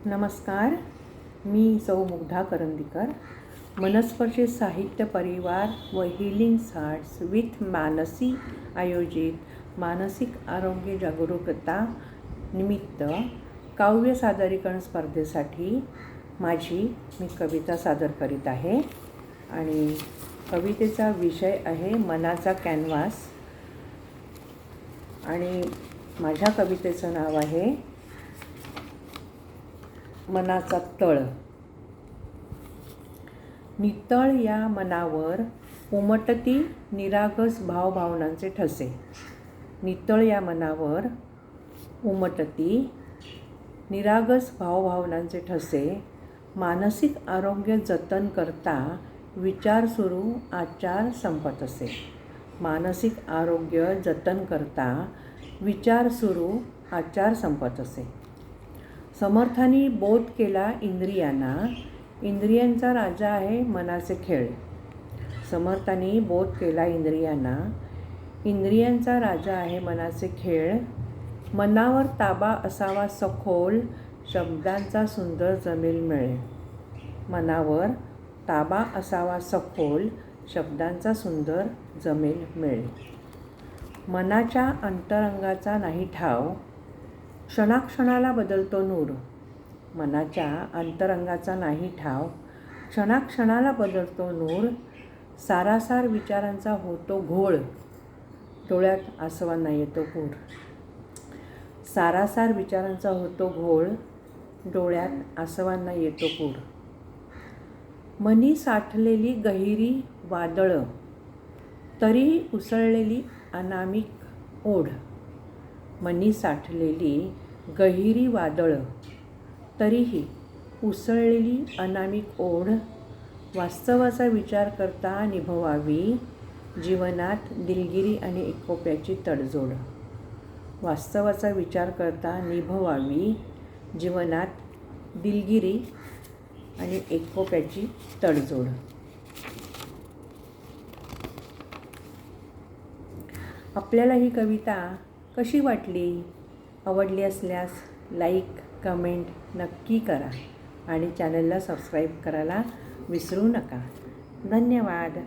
नमस्कार. मी सौ मुग्धा करंदीकर. मनस्पर्शी साहित्य परिवार व हिलिंग हार्ट्स विथ मानसी आयोजित मानसिक आरोग्य जागरूकता निमित्त काव्य सादरीकरण स्पर्धेसाठी मी कविता सादर करीत आहे आणि कवितेचा विषय आहे मनाचा कॅनव्हास आणि माझ्या कवितेचं नाव आहे मनाचा तळ. नितळ या मनावर उमटती निरागस भावभावनांचे ठसे. नितळ या मनावर उमटती निरागस भावभावनांचे ठसे. मानसिक आरोग्य जतन करता विचार सुरू आचार संपत असे. मानसिक आरोग्य जतन करता विचार सुरू आचार संपत असे. समर्थांनी बोध केला इंद्रियांना. इंद्रियांचा राजा आहे मनाचे खेळ. समर्थांनी बोध केला इंद्रियांना. इंद्रियांचा राजा आहे मनाचे खेळ. मनावर ताबा असावा सखोल शब्दांचा सुंदर जमेल मेळ. मनावर ताबा असावा सखोल शब्दांचा सुंदर जमेल मेळ. मनाच्या अंतरंगाचा नाही ठाव क्षणाक्षणाला बदलतो नूर. मनाच्या अंतरंगाचा नाही ठाव क्षणाक्षणाला बदलतो नूर. सारासार विचारांचा होतो घोळ डोळ्यात आसवांना येतो पूर. सारासार विचारांचा होतो घोळ डोळ्यात आसवांना येतो पूर. मनी साठलेली गहिरी वादळं तरीही उसळलेली अनामिक ओढ. मनी साठलेली गहिरी वादळं तरीही उसळलेली अनामिक ओढ. वास्तवाचा विचार करता निभवावी जीवनात दिलगिरी आणि एकोप्याची तडजोड. वास्तवाचा विचार करता निभवावी जीवनात दिलगिरी आणि एकोप्याची तडजोड. आपल्याला ही कविता कशी वाटली? आवडली असल्यास लाईक कमेंट नक्की करा आणि चॅनलला सबस्क्राईब करायला विसरू नका. धन्यवाद.